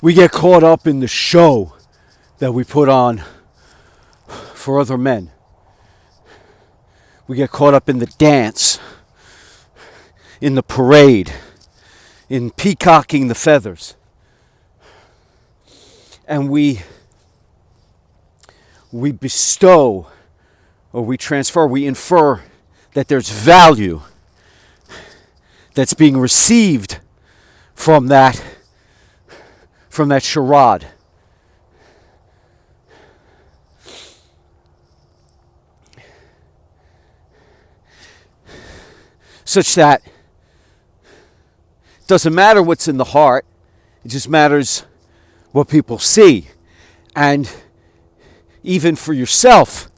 We get caught up in the show that we put on for other men. We get caught up in the dance, in the parade, in peacocking the feathers. And we bestow, or we transfer, we infer that there's value that's being received from that charade. Such that it doesn't matter what's in the heart, it just matters what people see. And even for yourself,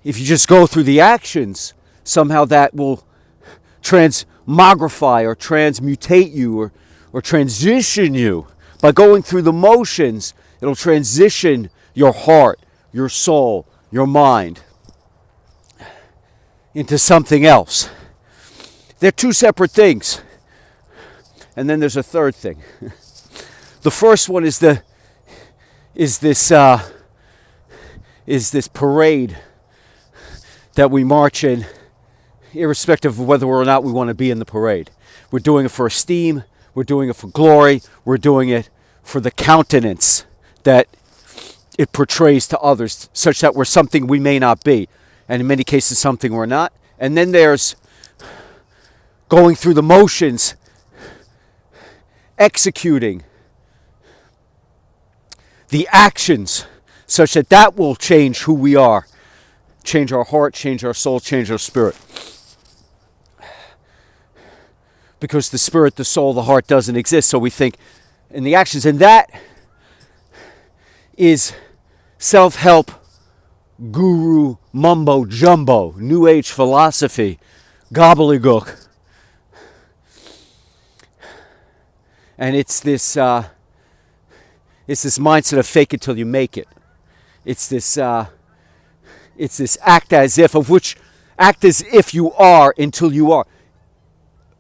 if you just go through the actions, somehow that will transmogrify or transmutate you or transition you. By going through the motions, it'll transition your heart, your soul, your mind into something else. They're two separate things. And then there's a third thing. The first one is this parade that we march in, irrespective of whether or not we want to be in the parade. We're doing it for esteem, we're doing it for glory, we're doing it for the countenance that it portrays to others, such that we're something we may not be, and in many cases something we're not. And then there's going through the motions, executing the actions such that that will change who we are, change our heart, change our soul, change our spirit. Because the spirit, the soul, the heart doesn't exist, so we think in the actions. And that is self-help, guru, mumbo jumbo, new age philosophy, gobbledygook. And it's this mindset of fake it till you make it. It's this act as if you are until you are.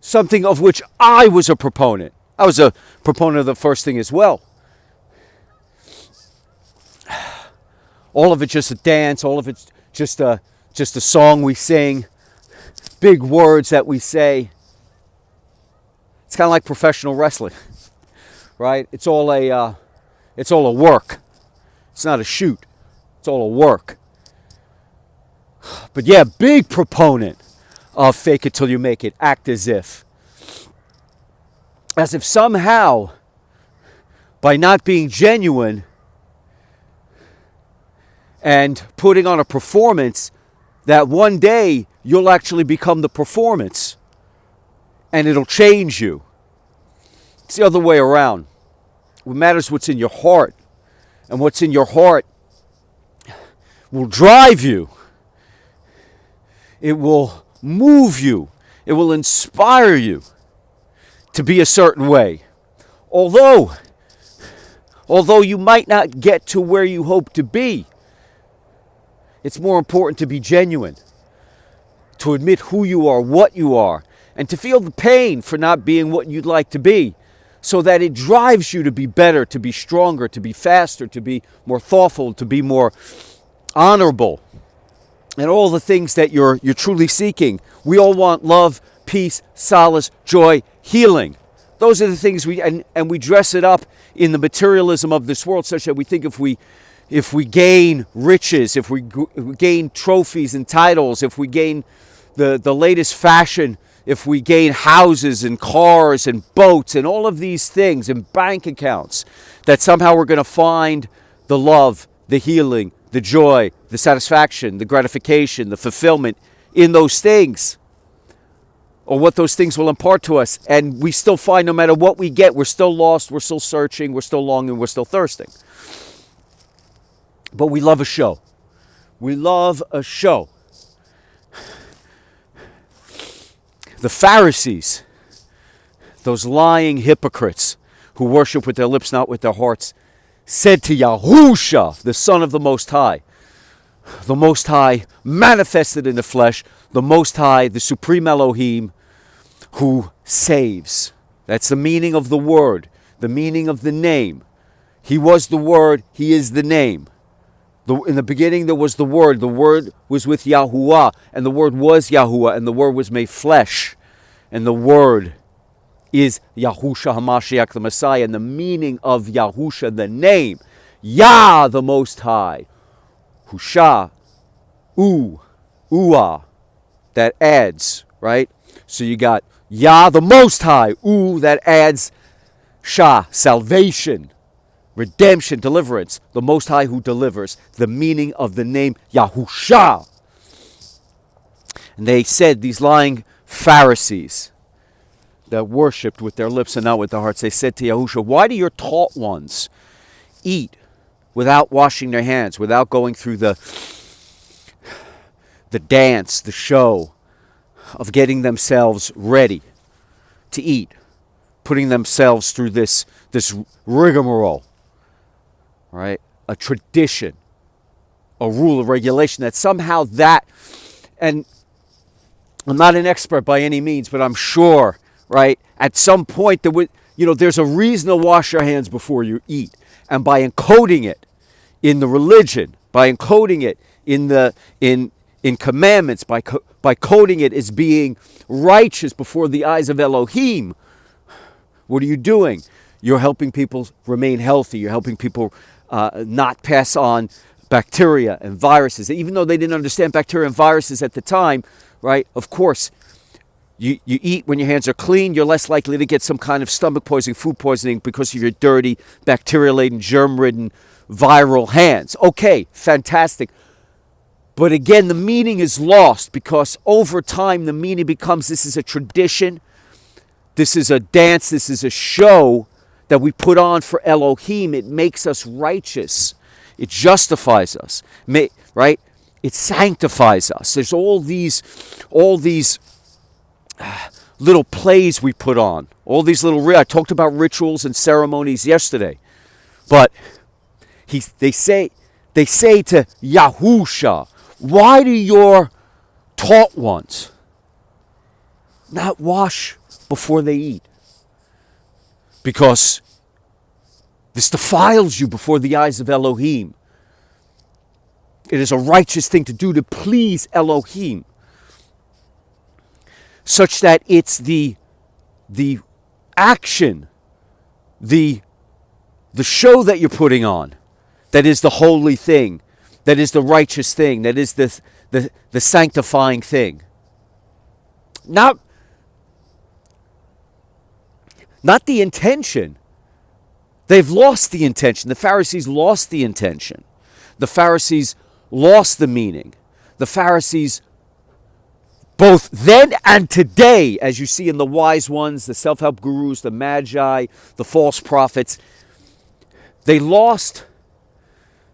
Something of which I was a proponent. I was a proponent of the first thing as well. All of it just a dance, all of it's just a song we sing, big words that we say. It's kind of like professional wrestling, right? It's all a work. It's not a shoot. It's all a work. But yeah, big proponent of fake it till you make it, act as if. As if somehow, by not being genuine and putting on a performance, that one day you'll actually become the performance and it'll change you. It's the other way around. What matters what's in your heart, and what's in your heart will drive you. It will move you. It will inspire you to be a certain way. Although you might not get to where you hope to be, it's more important to be genuine, to admit who you are, what you are, and to feel the pain for not being what you'd like to be, so that it drives you to be better, to be stronger, to be faster, to be more thoughtful, to be more honorable, and all the things that you're truly seeking. We all want love, peace, solace, joy, healing. Those are the things and we dress it up in the materialism of this world, such that we think if we gain riches, if we gain trophies and titles, if we gain the latest fashion, if we gain houses and cars and boats and all of these things and bank accounts, that somehow we're going to find the love, the healing, the joy, the satisfaction, the gratification, the fulfillment in those things, or what those things will impart to us. And we still find, no matter what we get, we're still lost, we're still searching, we're still longing, we're still thirsting. But we love a show. We love a show. The Pharisees, those lying hypocrites who worship with their lips, not with their hearts, said to Yahusha, the Son of the Most High manifested in the flesh, the Most High, the Supreme Elohim, who saves. That's the meaning of the word, the meaning of the name. He was the Word. He is the name. In the beginning there was the Word. The Word was with Yahuwah, and the Word was Yahuwah, and the Word was made flesh. And the Word is Yahusha HaMashiach, the Messiah, and the meaning of Yahusha, the name, Yah, the Most High, Husha, Uah, that adds, right? So you got Yah, the Most High, that adds Shah, salvation, redemption, deliverance, the Most High who delivers, the meaning of the name Yahusha. And they said, these lying Pharisees that worshipped with their lips and not with their hearts, they said to Yahusha, why do your taught ones eat without washing their hands, without going through the dance, the show of getting themselves ready to eat, putting themselves through this rigmarole, right? A tradition, a rule, a regulation that somehow that, and I'm not an expert by any means, but I'm sure, right, at some point there would, there's a reason to wash your hands before you eat. And by encoding it in the religion, by encoding it in commandments, by coding it as being righteous before the eyes of Elohim, what are you doing? You're helping people remain healthy. You're helping people not pass on bacteria and viruses. Even though they didn't understand bacteria and viruses at the time, right? Of course, you eat when your hands are clean. You're less likely to get some kind of stomach poisoning, food poisoning, because of your dirty, bacteria-laden, germ-ridden, viral hands. Okay, fantastic. But again, the meaning is lost because over time the meaning becomes this is a tradition, this is a dance, this is a show that we put on for Elohim. It makes us righteous. It justifies us, right? It sanctifies us. There's all these little plays we put on. All these I talked about rituals and ceremonies yesterday. But they say to Yahusha, why do your taught ones not wash before they eat? Because this defiles you before the eyes of Elohim. It is a righteous thing to do to please Elohim, such that it's the action, the show that you're putting on, that is the holy thing, that is the righteous thing, that is the sanctifying thing. Not the intention. They've lost the intention. The Pharisees lost the intention. The Pharisees lost the meaning. The Pharisees, both then and today, as you see in the wise ones, the self-help gurus, the magi, the false prophets, they lost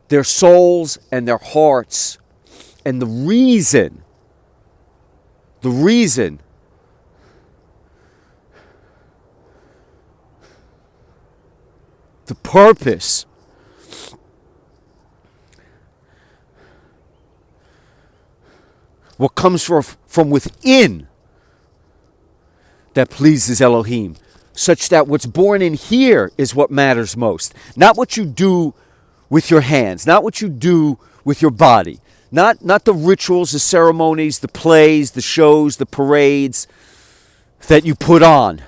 their souls and their hearts. And the reason, the purpose what comes from within that pleases Elohim, such that what's born in here is what matters most. Not what you do with your hands, not what you do with your body, not the rituals, the ceremonies, the plays, the shows, the parades that you put on,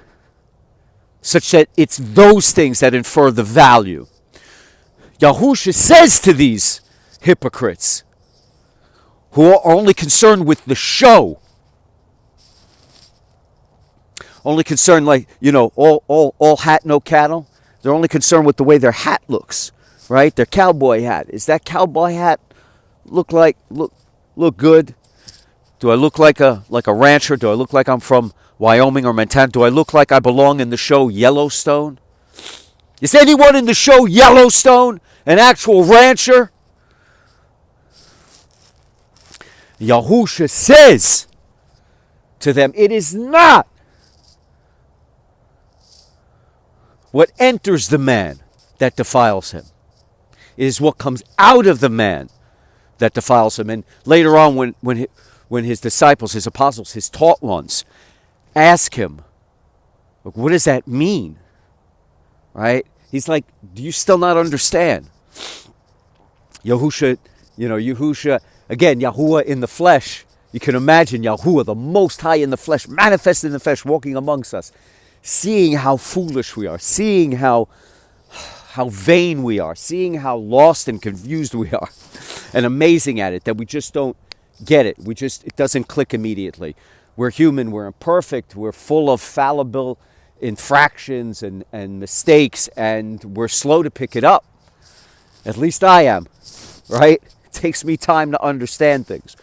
such that it's those things that infer the value. Yahusha says to these hypocrites, who are only concerned with the show, only concerned, like, all hat, no cattle. They're only concerned with the way their hat looks, right? Their cowboy hat. Is that cowboy hat look good? Do I look like a rancher? Do I look like I'm from Wyoming or Montana? Do I look like I belong in the show Yellowstone? Is anyone in the show Yellowstone an actual rancher? Yahusha says to them, it is not what enters the man that defiles him. It is what comes out of the man that defiles him. And later on, when his disciples, his apostles, his taught ones, ask him, what does that mean? Right? He's like, do you still not understand? Yahusha, again, Yahuwah in the flesh. You can imagine Yahuwah, the Most High in the flesh, manifested in the flesh, walking amongst us, seeing how foolish we are, seeing how vain we are, seeing how lost and confused we are, and amazing at it, that we just don't get it. It doesn't click immediately. We're human, we're imperfect, we're full of fallible infractions and mistakes, and we're slow to pick it up. At least I am, right? It takes me time to understand things,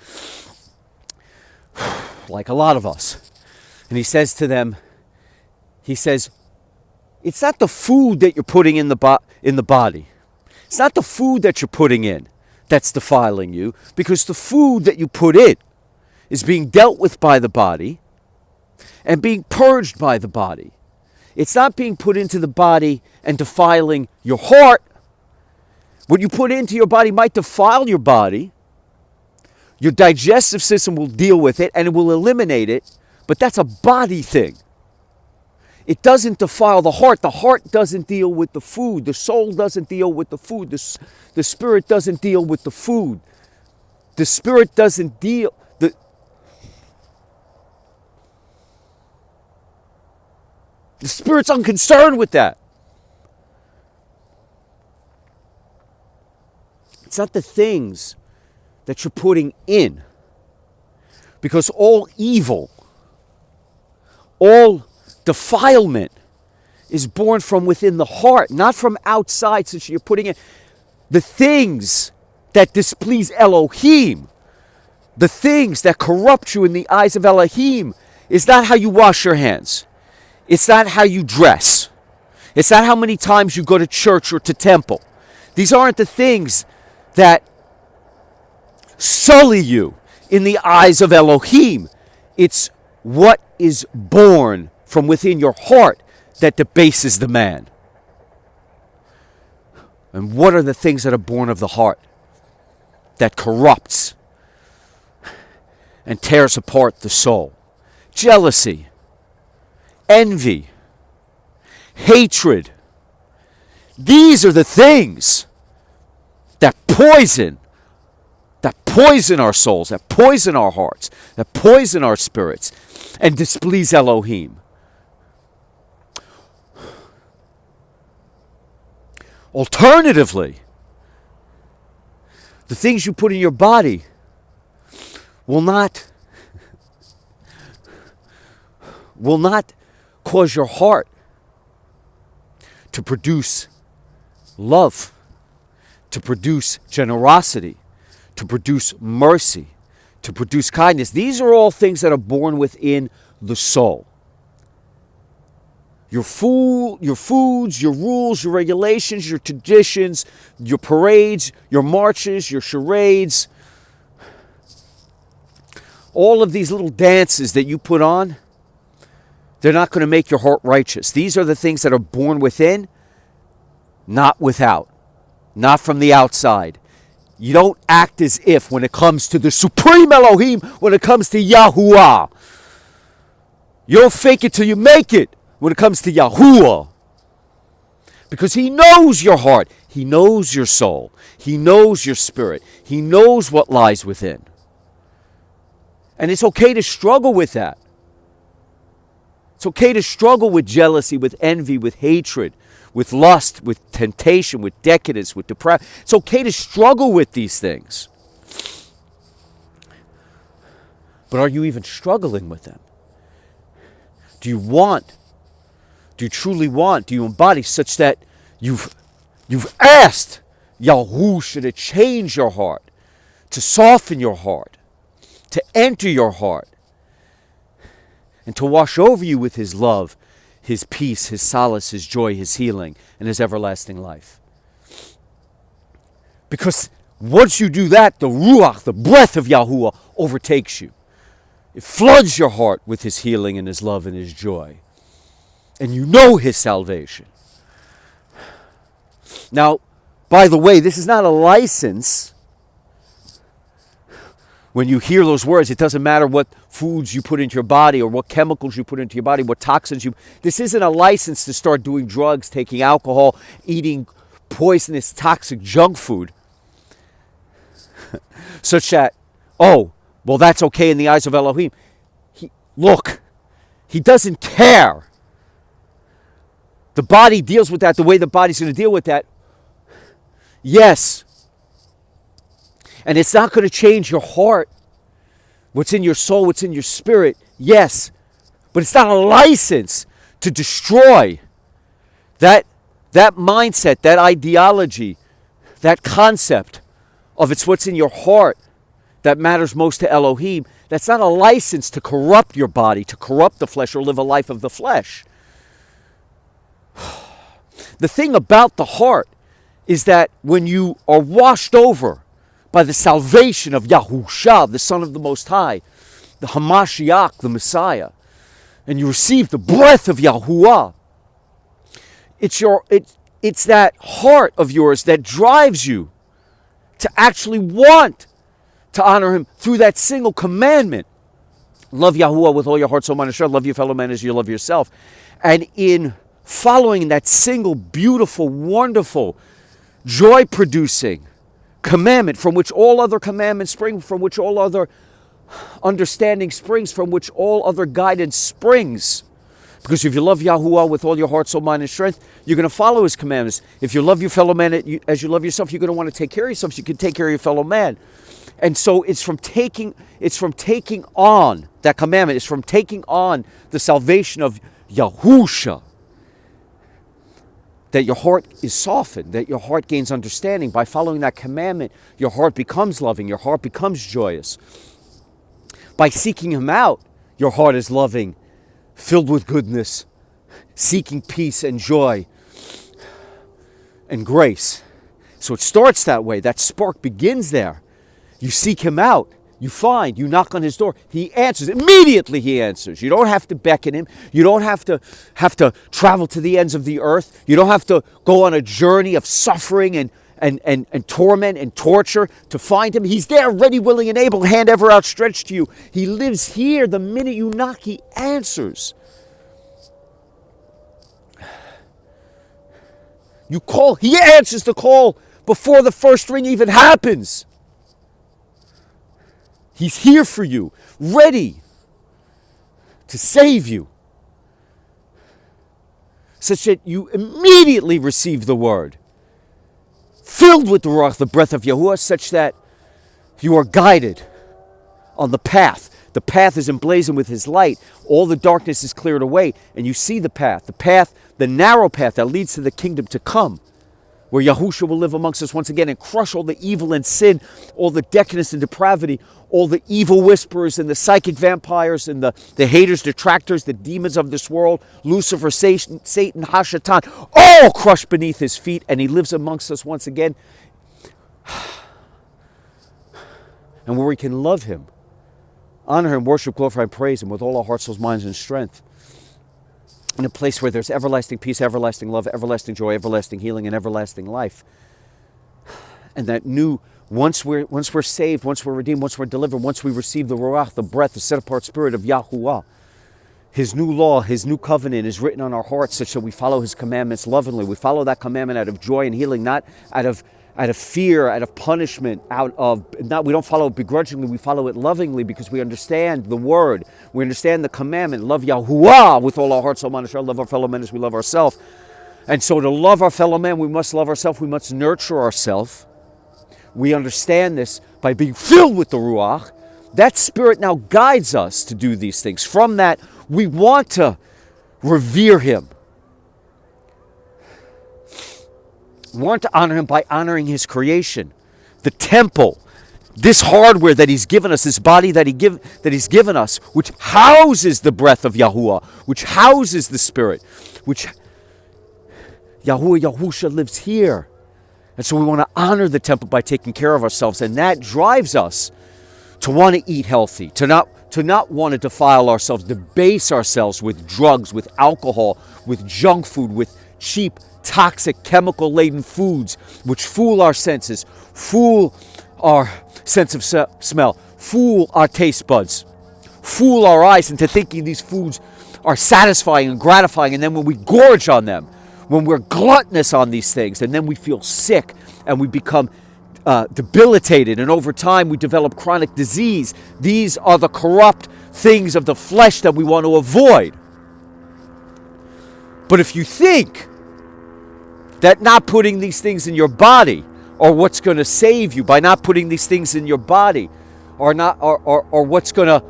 like a lot of us. And he says to them, it's not the food that you're putting in the body. It's not the food that you're putting in that's defiling you, because the food that you put in is being dealt with by the body and being purged by the body. It's not being put into the body and defiling your heart. What you put into your body might defile your body. Your digestive system will deal with it and it will eliminate it, but that's a body thing. It doesn't defile the heart. The heart doesn't deal with the food. The soul doesn't deal with the food. The spirit doesn't deal with the food. The spirit doesn't deal... The spirit's unconcerned with that. It's not the things that you're putting in. Because all evil, all defilement is born from within the heart, not from outside, since you're putting in the things that displease Elohim, the things that corrupt you in the eyes of Elohim. Is not how you wash your hands. It's not how you dress. It's not how many times you go to church or to temple. These aren't the things that sully you in the eyes of Elohim. It's what is born from within your heart that debases the man. And what are the things that are born of the heart that corrupts and tears apart the soul? Jealousy, envy, hatred. These are the things that poison our souls, that poison our hearts, that poison our spirits, and displease Elohim. Alternatively, the things you put in your body will not cause your heart to produce love, to produce generosity, to produce mercy, to produce kindness. These are all things that are born within the soul. Your foods, your rules, your regulations, your traditions, your parades, your marches, your charades, all of these little dances that you put on, they're not going to make your heart righteous. These are the things that are born within, not without, not from the outside. You don't act as if when it comes to the Supreme Elohim, when it comes to Yahuwah. You don't fake it till you make it when it comes to Yahuwah. Because He knows your heart. He knows your soul. He knows your spirit. He knows what lies within. And it's okay to struggle with that. It's okay to struggle with jealousy, with envy, with hatred, with lust, with temptation, with decadence, with depravity. It's okay to struggle with these things. But are you even struggling with them? Do you truly want, do you embody such that you've asked Yahushua to change your heart, to soften your heart, to enter your heart, and to wash over you with His love, His peace, His solace, His joy, His healing, and His everlasting life? Because once you do that, the Ruach, the breath of Yahuwah, overtakes you. It floods your heart with His healing and His love and His joy. And you know His salvation. Now, by the way, this is not a license When you hear those words, it doesn't matter what foods you put into your body or what chemicals you put into your body, what toxins you... This isn't a license to start doing drugs, taking alcohol, eating poisonous, toxic junk food. Such that, oh, well, that's okay in the eyes of Elohim. Look, he doesn't care. The body deals with that the way the body's going to deal with that. Yes. And it's not going to change your heart, what's in your soul, what's in your spirit. Yes. But it's not a license to destroy that mindset, that ideology, that concept of it's what's in your heart that matters most to Elohim. That's not a license to corrupt your body, to corrupt the flesh or live a life of the flesh. The thing about the heart is that when you are washed over by the salvation of Yahusha, the Son of the Most High, the Hamashiach, the Messiah, and you receive the breath of Yahuwah, it's that heart of yours that drives you to actually want to honor him through that single commandment. Love Yahuwah with all your heart, soul, mind, and strength. Love your fellow man as you love yourself. And in following that single, beautiful, wonderful, joy-producing commandment from which all other commandments spring, from which all other understanding springs, from which all other guidance springs. Because if you love Yahuwah with all your heart, soul, mind, and strength, you're going to follow his commandments. If you love your fellow man as you love yourself, you're going to want to take care of yourself so you can take care of your fellow man. And so it's from taking on that commandment. It's from taking on the salvation of Yahusha that your heart is softened, that your heart gains understanding. By following that commandment, your heart becomes loving, your heart becomes joyous. By seeking him out, your heart is loving, filled with goodness, seeking peace and joy and grace. So it starts that way. That spark begins there. You seek him out. You find, you knock on his door. He answers. Immediately he answers. You don't have to beckon him. You don't have to travel to the ends of the earth. You don't have to go on a journey of suffering and torment and torture to find him. He's there, ready, willing, and able, hand ever outstretched to you. He lives here. The minute you knock, he answers. You call, he answers the call before the first ring even happens. He's here for you, ready to save you, such that you immediately receive the word, filled with the Ruach, the breath of Yahuwah, such that you are guided on the path. The path is emblazoned with his light. All the darkness is cleared away, and you see the path, the narrow path that leads to the kingdom to come, where Yahusha will live amongst us once again and crush all the evil and sin, all the decadence and depravity, all the evil whisperers and the psychic vampires and the haters, detractors, the demons of this world, Lucifer, Satan, Hashatan, all crushed beneath his feet, and he lives amongst us once again. And where we can love him, honor him, worship, glorify, and praise him with all our hearts, souls, minds, and strength. In a place where there's everlasting peace, everlasting love, everlasting joy, everlasting healing, and everlasting life. And that once we're saved, once we're redeemed, once we're delivered, once we receive the Ruach, the breath, the set-apart spirit of Yahuwah, his new law, his new covenant is written on our hearts such that we follow his commandments lovingly. We follow that commandment out of joy and healing, not out of fear, out of punishment, we don't follow it begrudgingly, we follow it lovingly because we understand the word. We understand the commandment, love Yahuwah with all our hearts, soul, mind, and strength, love our fellow men as we love ourselves. And so to love our fellow man, we must love ourselves, we must nurture ourselves. We understand this by being filled with the Ruach. That spirit now guides us to do these things. From that, we want to revere him. We want to honor him by honoring his creation, the temple, this hardware that he's given us, this body that he's given us, which houses the breath of Yahuwah, which houses the spirit, which Yahusha lives here. And so we want to honor the temple by taking care of ourselves, and that drives us to want to eat healthy, to not want to defile ourselves, debase ourselves with drugs, with alcohol, with junk food, with cheap, toxic, chemical-laden foods, which fool our senses, fool our sense of smell, fool our taste buds, fool our eyes into thinking these foods are satisfying and gratifying. And then when we gorge on them, when we're gluttonous on these things, and then we feel sick and we become debilitated, and over time we develop chronic disease. These are the corrupt things of the flesh that we want to avoid. But if you think that not putting these things in your body or what's going to save you, by not putting these things in your body, or what's going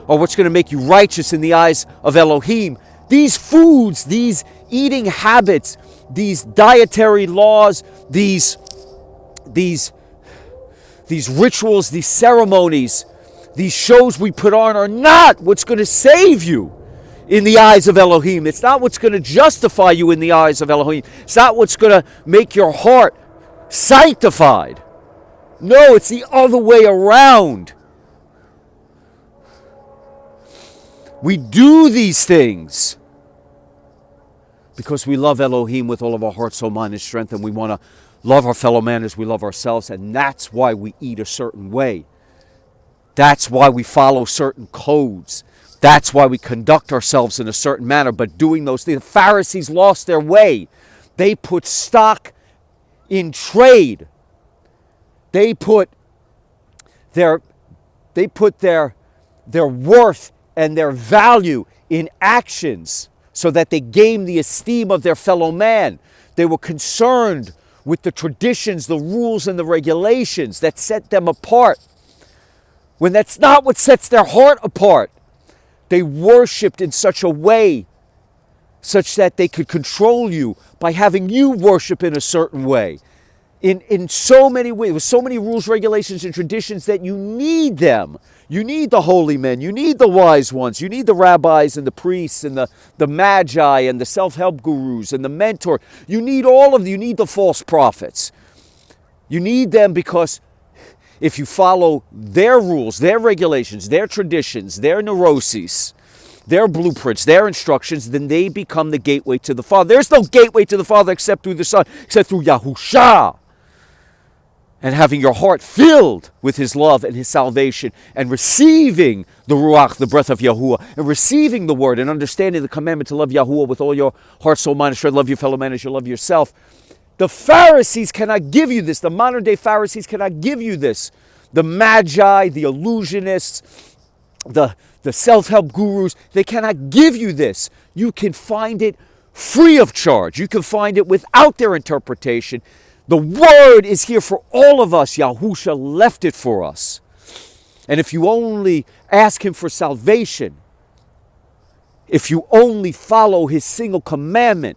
to make you righteous in the eyes of Elohim, these foods, these eating habits, these dietary laws, these rituals, these ceremonies, these shows we put on are not what's going to save you in the eyes of Elohim. It's not what's going to justify you in the eyes of Elohim. It's not what's going to make your heart sanctified. No, it's the other way around. We do these things because we love Elohim with all of our heart, soul, mind, and strength, and we want to love our fellow man as we love ourselves, and that's why we eat a certain way. That's why we follow certain codes. That's why we conduct ourselves in a certain manner. But doing those things, the Pharisees lost their way. They put stock in trade. They put their worth and their value in actions so that they gained the esteem of their fellow man. They were concerned with the traditions, the rules, and the regulations that set them apart, when that's not what sets their heart apart. They worshipped in such a way such that they could control you by having you worship in a certain way. In so many ways, with so many rules, regulations, and traditions that you need them. You need the holy men, you need the wise ones, you need the rabbis and the priests and the magi and the self-help gurus and the mentor. You need all of them. You need the false prophets. You need them because if you follow their rules, their regulations, their traditions, their neuroses, their blueprints, their instructions, then they become the gateway to the Father. There's no gateway to the Father except through the Son, except through Yahusha. And having your heart filled with His love and His salvation, and receiving the Ruach, the breath of Yahuwah, and receiving the Word, and understanding the commandment to love Yahuwah with all your heart, soul, mind, and strength, love your fellow man as you love yourself. The Pharisees cannot give you this. The modern day Pharisees cannot give you this. The Magi, the illusionists, the self-help gurus, they cannot give you this. You can find it free of charge. You can find it without their interpretation. The Word is here for all of us. Yahusha left it for us. And if you only ask Him for salvation, if you only follow His single commandment,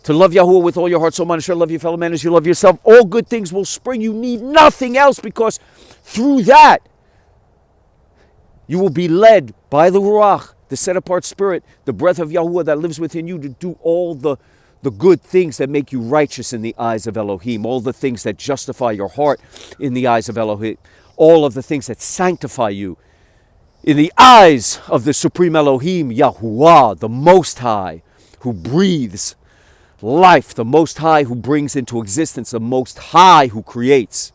to love Yahuwah with all your heart, soul, mind, and strength, love your fellow man as you love yourself, all good things will spring. You need nothing else, because through that, you will be led by the Ruach, the set-apart spirit, the breath of Yahuwah that lives within you, to do all the good things that make you righteous in the eyes of Elohim, all the things that justify your heart in the eyes of Elohim, all of the things that sanctify you in the eyes of the Supreme Elohim, Yahuwah, the Most High, who breathes life, the Most High who brings into existence, the Most High who creates.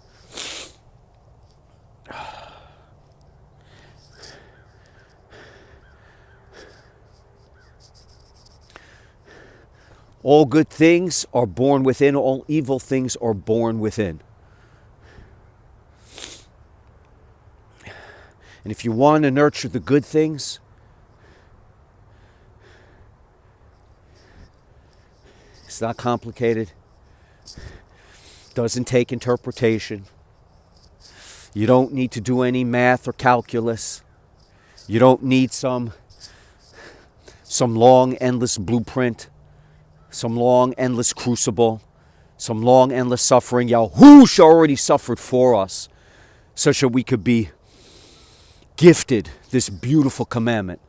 All good things are born within, all evil things are born within. And if you want to nurture the good things, it's not complicated. Doesn't take interpretation. You don't need to do any math or calculus. You don't need some long, endless blueprint, some long, endless crucible, some long, endless suffering. Yahusha already suffered for us, such that we could be gifted this beautiful commandment,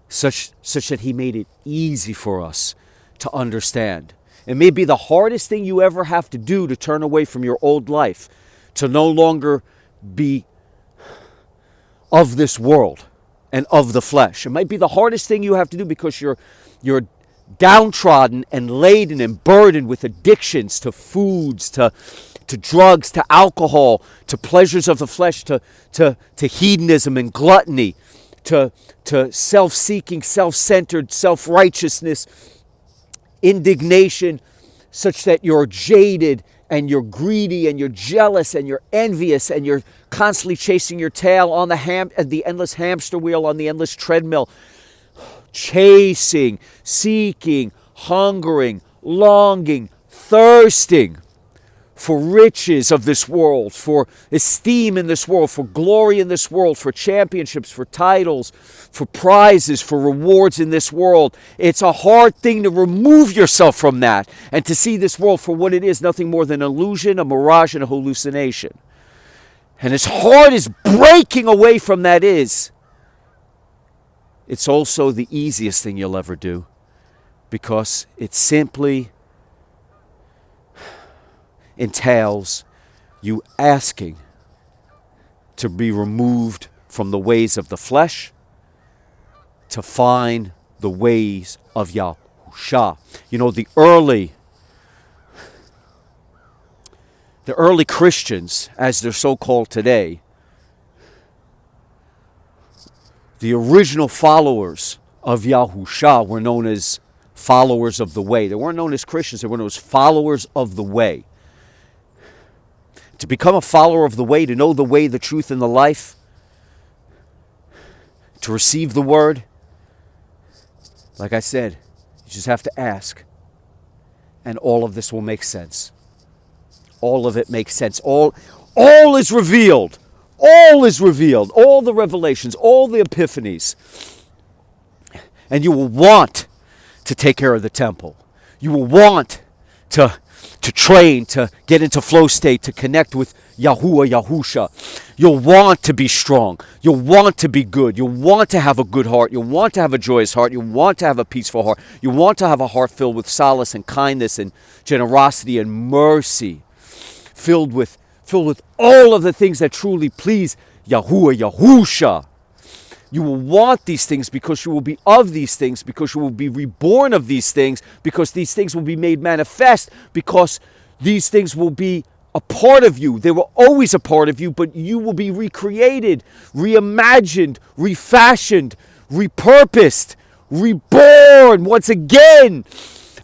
such that He made it easy for us to understand. It may be the hardest thing you ever have to do, to turn away from your old life, to no longer be of this world and of the flesh. It might be the hardest thing you have to do, because you're downtrodden and laden and burdened with addictions to foods, to to drugs, to alcohol, to pleasures of the flesh, to hedonism and gluttony, to self-seeking, self-centered, self-righteousness, indignation, such that you're jaded and you're greedy and you're jealous and you're envious and you're constantly chasing your tail on the endless hamster wheel, on the endless treadmill, chasing, seeking, hungering, longing, thirsting for riches of this world, for esteem in this world, for glory in this world, for championships, for titles, for prizes, for rewards in this world. It's a hard thing to remove yourself from that and to see this world for what it is, nothing more than an illusion, a mirage, and a hallucination. And as hard as breaking away from that is, it's also the easiest thing you'll ever do, because it simply entails you asking to be removed from the ways of the flesh to find the ways of Yahusha. You know, the early Christians, as they're so called today, the original followers of Yahusha were known as followers of the way. They weren't known as Christians, they were known as followers of the way. To become a follower of the way, to know the way, the truth, and the life, to receive the word, like I said, you just have to ask. And all of this will make sense. All of it makes sense. All is revealed. All is revealed. All the revelations, all the epiphanies. And you will want to take care of the temple. You will want to train, to get into flow state, to connect with Yahuwah, Yahusha. You'll want to be strong. You'll want to be good. You'll want to have a good heart. You'll want to have a joyous heart. You'll want to have a peaceful heart. You want to have a heart filled with solace and kindness and generosity and mercy, filled with all of the things that truly please Yahuwah, Yahusha. You will want these things because you will be of these things, because you will be reborn of these things, because these things will be made manifest, because these things will be a part of you. They were always a part of you, but you will be recreated, reimagined, refashioned, repurposed, reborn once again.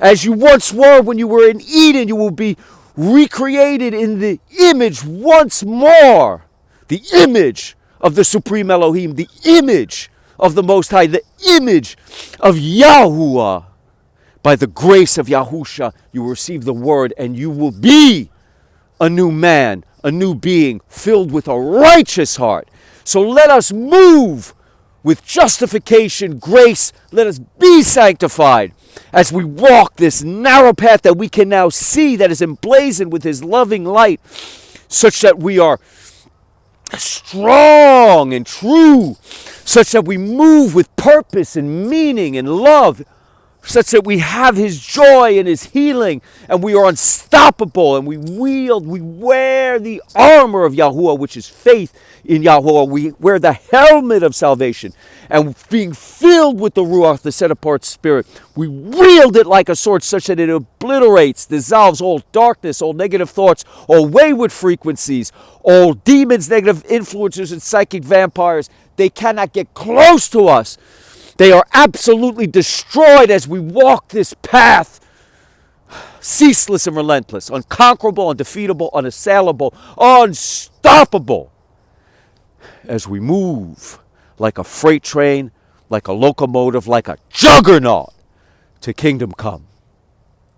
As you once were when you were in Eden, you will be recreated in the image once more. The image of the Supreme Elohim, the image of the Most High, the image of Yahuwah. By the grace of Yahusha, you will receive the word and you will be a new man, a new being, filled with a righteous heart. So let us move with justification, grace. Let us be sanctified as we walk this narrow path that we can now see, that is emblazoned with His loving light, such that we are strong and true, such that we move with purpose and meaning and love, such that we have His joy and His healing, and we are unstoppable, and we wear the armor of Yahuwah, which is faith in Yahuwah. We wear the helmet of salvation, and being filled with the Ruach, the set-apart Spirit, we wield it like a sword, such that it obliterates, dissolves all darkness, all negative thoughts, all wayward frequencies, all demons, negative influencers, and psychic vampires. They cannot get close to us. They are absolutely destroyed as we walk this path, ceaseless and relentless, unconquerable, undefeatable, unassailable, unstoppable, as we move like a freight train, like a locomotive, like a juggernaut to kingdom come.